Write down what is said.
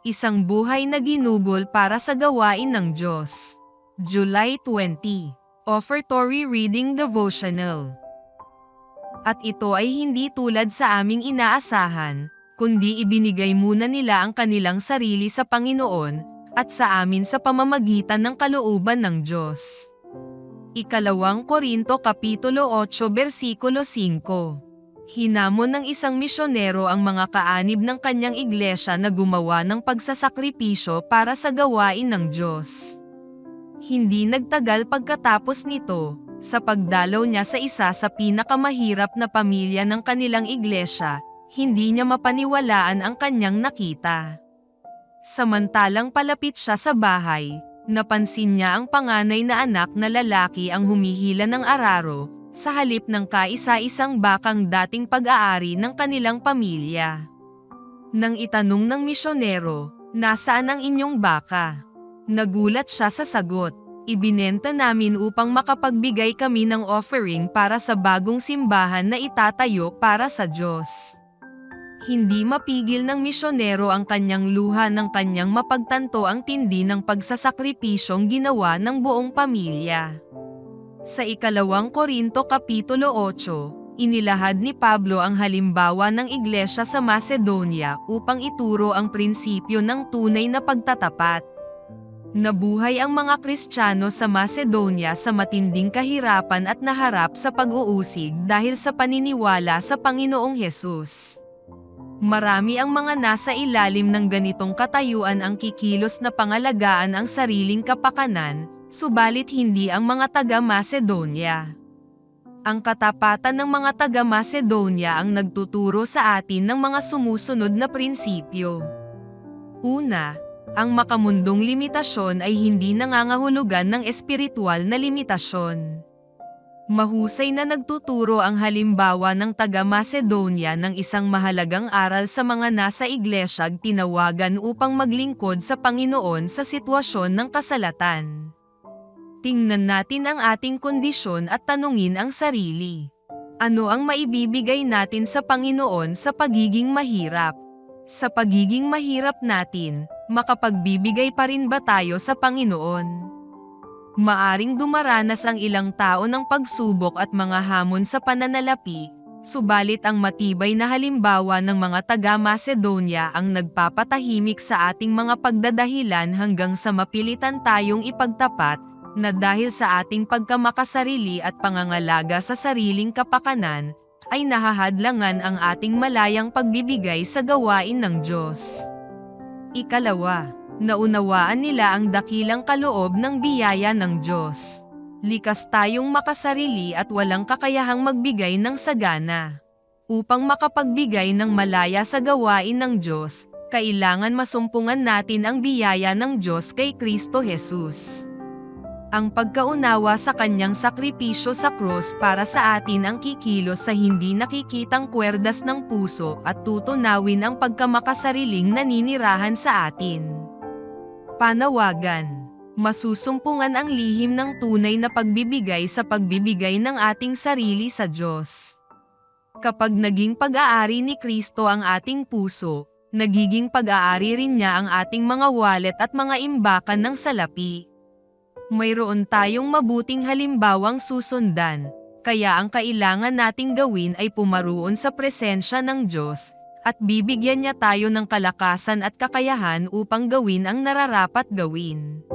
Isang buhay na ginugol para sa gawain ng Diyos. July 20. Offertory Reading Devotional. At ito ay hindi tulad sa aming inaasahan, kundi ibinigay muna nila ang kanilang sarili sa Panginoon, at sa amin sa pamamagitan ng kalooban ng Diyos. Ikalawang Korinto Kapitulo 8 Versikulo 5. Hinamon ng isang misyonero ang mga kaanib ng kanyang iglesia na gumawa ng pagsasakripisyo para sa gawain ng Diyos. Hindi nagtagal pagkatapos nito, sa pagdalaw niya sa isa sa pinakamahirap na pamilya ng kanilang iglesia, hindi niya mapaniwalaan ang kanyang nakita. Samantalang palapit siya sa bahay, napansin niya ang panganay na anak na lalaki ang humihila ng araro, sa halip ng kaisa-isang bakang dating pag-aari ng kanilang pamilya. Nang itanong ng misyonero, "Nasaan ang inyong baka?" Nagulat siya sa sagot, "Ibinenta namin upang makapagbigay kami ng offering para sa bagong simbahan na itatayo para sa Diyos." Hindi mapigil ng misyonero ang kanyang luha nang kanyang mapagtanto ang tindi ng pagsasakripisyong ginawa ng buong pamilya. Sa ikalawang Korinto Kapitulo 8, inilahad ni Pablo ang halimbawa ng iglesia sa Macedonia upang ituro ang prinsipyo ng tunay na pagtatapat. Nabuhay ang mga Kristiyano sa Macedonia sa matinding kahirapan at naharap sa pag-uusig dahil sa paniniwala sa Panginoong Hesus. Marami ang mga nasa ilalim ng ganitong katayuan ang kikilos na pangalagaan ang sariling kapakanan, subalit hindi ang mga taga-Macedonia. Ang katapatan ng mga taga-Macedonia ang nagtuturo sa atin ng mga sumusunod na prinsipyo. Una, ang makamundong limitasyon ay hindi nangangahulugan ng espiritual na limitasyon. Mahusay na nagtuturo ang halimbawa ng taga-Macedonia ng isang mahalagang aral sa mga nasa iglesyag tinawagan upang maglingkod sa Panginoon sa sitwasyon ng kasalatan. Tingnan natin ang ating kondisyon at tanungin ang sarili. Ano ang maibibigay natin sa Panginoon sa pagiging mahirap? Sa pagiging mahirap natin, makapagbibigay pa rin ba tayo sa Panginoon? Maaring dumaranas ang ilang tao ng pagsubok at mga hamon sa pananalapi, subalit ang matibay na halimbawa ng mga taga-Macedonia ang nagpapatahimik sa ating mga pagdadahilan hanggang sa mapilitan tayong ipagtapat, na dahil sa ating pagkamakasarili at pangangalaga sa sariling kapakanan, ay nahahadlangan ang ating malayang pagbibigay sa gawain ng Diyos. Ikalawa, naunawaan nila ang dakilang kaloob ng biyaya ng Diyos. Likas tayong makasarili at walang kakayahang magbigay ng sagana. Upang makapagbigay ng malaya sa gawain ng Diyos, kailangan masumpungan natin ang biyaya ng Diyos kay Kristo Jesus. Ang pagkaunawa sa kanyang sakripisyo sa krus para sa atin ang kikilos sa hindi nakikitang kwerdas ng puso at tutunawin ang pagkamakasariling naninirahan sa atin. Panawagan. Masusumpungan ang lihim ng tunay na pagbibigay sa pagbibigay ng ating sarili sa Diyos. Kapag naging pag-aari ni Kristo ang ating puso, nagiging pag-aari rin niya ang ating mga wallet at mga imbakan ng salapi. Mayroon tayong mabuting halimbawang susundan, kaya ang kailangan nating gawin ay pumaroon sa presensya ng Diyos, at bibigyan niya tayo ng kalakasan at kakayahan upang gawin ang nararapat gawin.